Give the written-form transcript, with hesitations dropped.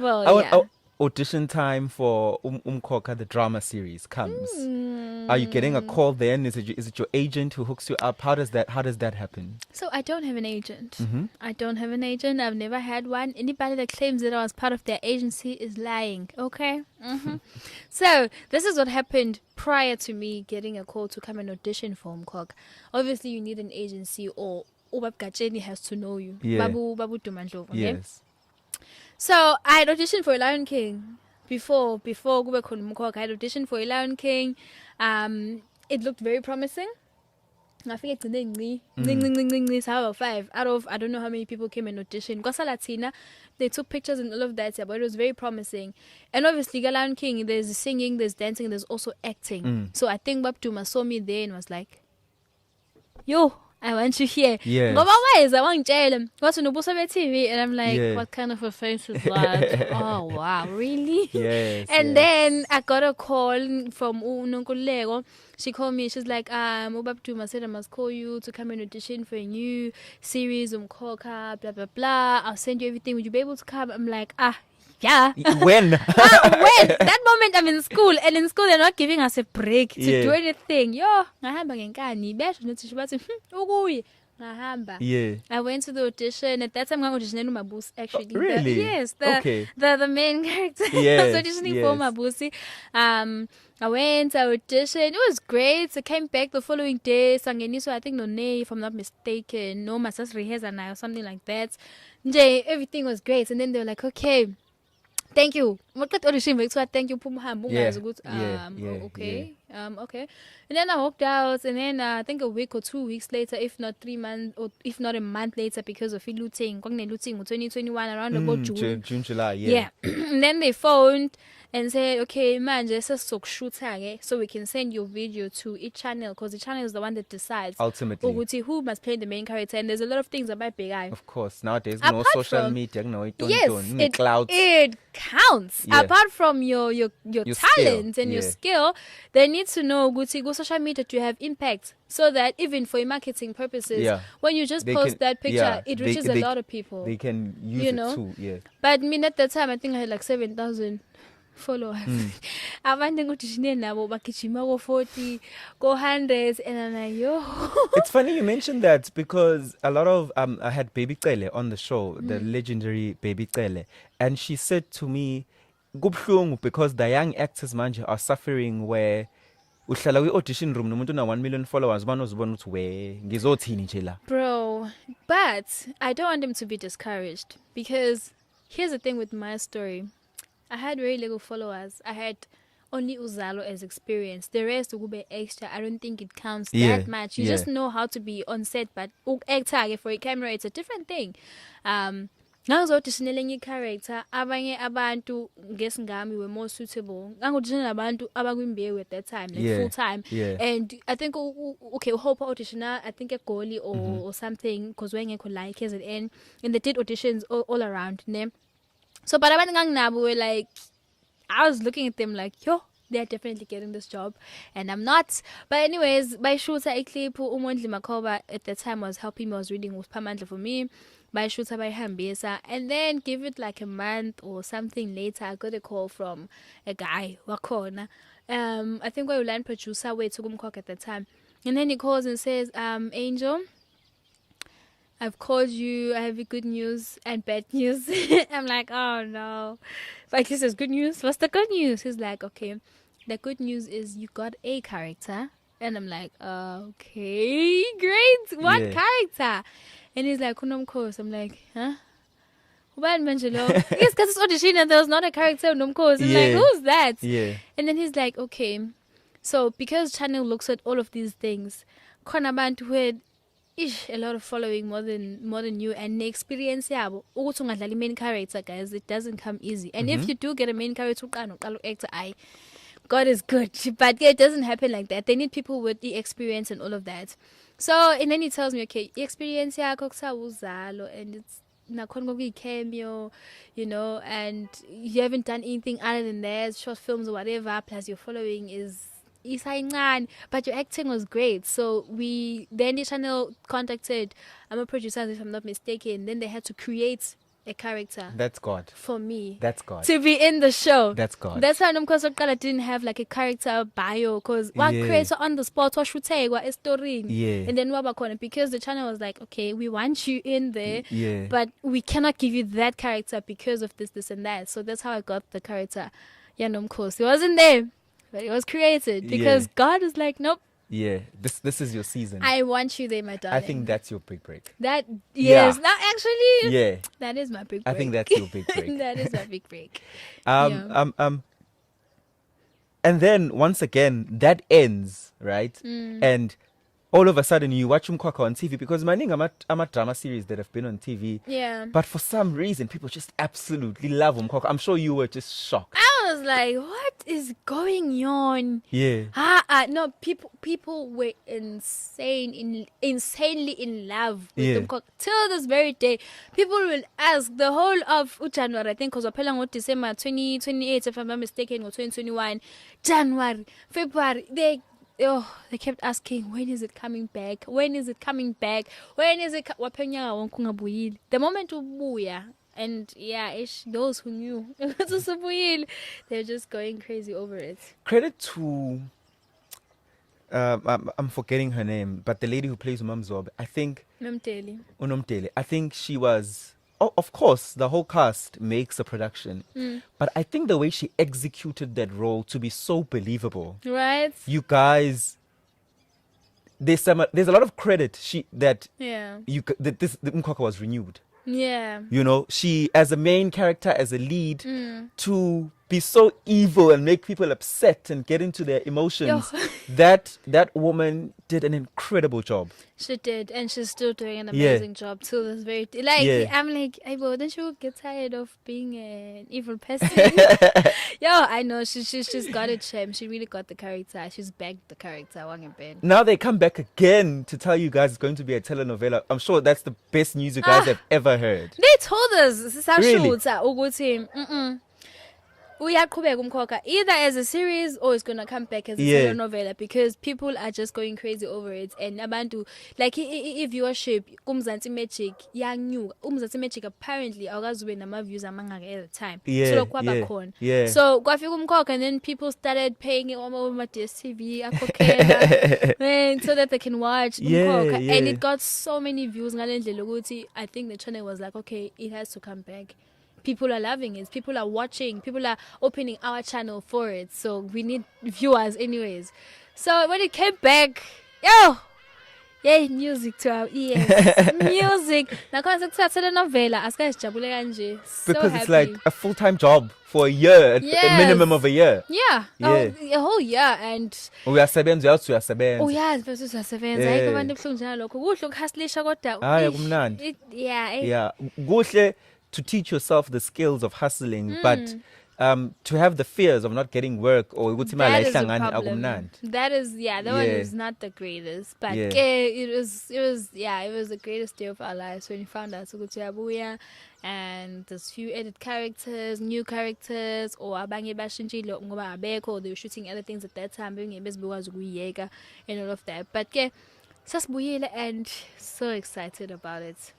Well, Our yeah. audition time for Umkhokha, the drama series, comes. Are you getting a Mm. call then? Is it your agent who hooks you up? How does that happen? So I don't have an agent. Mm-hmm. I don't have an agent. I've never had one. Anybody that claims that I was part of their agency is lying. Okay. So this is what happened prior to me getting a call to come and audition for Umkhokha. Obviously, you need an agency or Ubab Gacheni has to know you. Yeah. Babu Dumandlo. Okay. Yes. So I had auditioned for a Lion King before Kube khona Umkhokha. I had auditioned for a Lion King. It looked very promising. Ngafika egcineni nci saba 5 out of I don't know how many people came and auditioned. Kwasalathina, they took pictures and all of that, yeah, but it was very promising. And obviously Lion King, there's singing, there's dancing, there's also acting. So I think Babduma saw me there and was like, yo, I want you here. Yes. Ngoba wayeza wangitshela wathi nobuso be-TV, and I'm like, Yeah. what kind of a face is that? Oh wow, really? Yes. And yes. then I got a call from Nonkulego. She called me. She's like, Ubabduma said I must call you to come and audition for a new series, Umkhokha, blah blah blah. I'll send you everything. Would you be able to come? I'm like, yeah. When? When? That moment I'm in school, and in school they're not giving us a break to Yeah. do anything. Yo, ngahamba ngenkani. Besho nothi bathi, ukuyi. Ngahamba. Yeah. I went to the audition. At that time, I auditioned for Mabusi, actually. Really? Yes, Okay. the main character. Yes, I was auditioning for Mabusi. I went, I auditioned. It was great. I came back the following day. Sangeniso, I think None, if I'm not mistaken. No, Masas Rehezana or something like that. Nje, everything was great. And then they were like, okay, thank you. What audition make so thank you Yeah. okay. Okay. And then I walked out, and then I think a week or 2 weeks later, if not 3 months or if not a month later, because of looting 2021 around about June. June, July, yeah. And then they phoned and said, okay, man, just a shoot so we can send your video to each channel, because the channel is the one that decides Ultimately. who must play the main character. And there's a lot of things about big eye. Of course, nowadays, Apart no social from- media, no, Yes, clouds. it counts. Yeah. Apart from your Your talent skill, and your yeah. skill, they need to know go social media to have impact, so that even for marketing purposes, Yeah. when you just They post can- that picture, yeah, it they- reaches they- a lot of people. They can use You it know? too, yeah. But me at that time, I think I had like 7,000 followers. Abantu ngudishine nabo bagijima ko 40, ko 100, and I'm like, yo. It's funny you mentioned that, because a lot of I had Baby Cele on the show, the legendary Baby Cele, and she said to me, "Kubhlungu because the young actors manje are suffering where uhlala kwi-audition room nomuntu una 1 million followers banozibona ukuthi we ngizothini nje la." Bro, but I don't want them to be discouraged, because here's the thing with my story. I had very little followers. I had only Uzalo as experience. The rest will be extra. I don't think it counts Yeah, that much. You yeah. just know how to be on set, but actor for a camera, it's a different thing. Ngangizauditionela enye character, abanye abantu ngesingami were more suitable. Ngangauditionela abantu abakwimbewu at that time, like Yeah, full time. yeah. And I think okay, hope auditiona, I think a Goli or something, because when you like KZN, and they did auditions all around, ne? So but abantu nganginabo were like, I was looking at them like, yo, they're definitely getting this job, and I'm not. But anyways, by shooter clip, Umondli Makoba at the time was helping me, was reading with Pamandla for me. By shooter by Hambesa, and then give it like a month or something later, I got a call from a guy, Wakona. I think we were line producer, we took Umkhokha at the time. And then he calls and says, Angel, I've called you. I have good news and bad news. I'm like, oh no. But he says, good news? What's the good news? He's like, okay, the good news is you got a character. And I'm like, okay, great. What Yeah. character? And he's like, Nomkhosi. I'm like, huh? Ubani manje lo? Yes, because it's audition and there was not a character Nomkhosi. I'm like, Yeah. who's that? Yeah. And then he's like, okay, so because channel looks at all of these things, khona abantu who had a lot of following more than you, and the experience yabo ukuthi ungadlala main character, guys, it doesn't come easy. And if you do get a main character uqala actor, God is good, but it doesn't happen like that. They need people with the experience and all of that. So and then he tells me, okay, experience yakho kusawuzalo, and it's nakhona kuyi cameo, you know, and you haven't done anything other than that, short films or whatever, plus your following is isayincane, but your acting was great. So the channel contacted, I'm a producer if I'm not mistaken, then they had to create a character. That's God. For me. That's God. To be in the show. That's God. That's why Nomkhosi didn't have like a character bio because what creator on the spot what should say what a story. Yeah. And then what because the channel was like, okay, we want you in there, Yeah. but we cannot give you that character because of this and that. So that's how I got the character. Yeah, Nomkhosi. It wasn't there, but it was created because God is like, nope. Yeah, this is your season. I want you there, my darling. I think that's your big break. That yes, now actually, yeah, that is my big break. I think that's your big break. That is my big break. And then once again that ends, right? And all of a sudden you watch Umkhokha on TV because I'm a drama series that have been on TV. Yeah. But for some reason people just absolutely love Umkhokha. I'm sure you were just shocked. I was like, what is going on? Yeah. No, people were insanely in love with Umkhokha. Till this very day, people will ask the whole of January, I think, because we're playing December 2028, if I'm not mistaken, or 2021, January, February, they kept asking, when is it coming back? When is it coming back? When is it? The moment ubuya, and those who knew, they're just going crazy over it. Credit to, I'm forgetting her name, but the lady who plays Umamzob, I think. Unomtele. I think she was. Oh, of course, the whole cast makes a production, but I think the way she executed that role to be so believable, right? You guys, there's a lot of credit that the Umkhokha was renewed. Yeah, you know, she as a main character, as a lead, to be so evil and make people upset and get into their emotions. That woman did an incredible job. She did, and she's still doing an amazing job too. That's very I'm like, don't you get tired of being an evil person? I know she's got it, Shem. She really got the character. She's bagged the character. Now they come back again to tell you guys it's going to be a telenovela. I'm sure that's the best news you guys have ever heard. They told us really? Umkhokha either as a series or it's gonna come back as a telenovela because people are just going crazy over it and abantu like viewership kumzansi magic yanyuka umzansi magic apparently awukazube nama views amangaka at the time so kwaba khona so kwafika Umkhokha and then people started paying over DStv akhokhela so that they can watch Umkhokha and it got so many views ngalendlela ukuthi I think the channel was like, okay, it has to come back. People are loving it. People are watching. People are opening our channel for it. So we need viewers anyways. So when it came back, music to our ears. Music. Because it's like a full-time job for a year, a minimum of a year. Yeah. A whole year. And uyasebenza uyasebenza. Uyazi bese uyasebenza. Ayikho abantu ebuhlungu njalokho. Kuhle ukuhustlisha kodwa. Kumnandi. Kuhle to teach yourself the skills of hustling, but to have the fears of not getting work or that is a problem. That is that one is not the greatest, but it was the greatest day of our lives when we found out Abuya and there's few edit characters, new characters, or abanye bashintshile ngoba abekho, they were shooting other things at that time and all of that, but sasibuyile and so excited about it.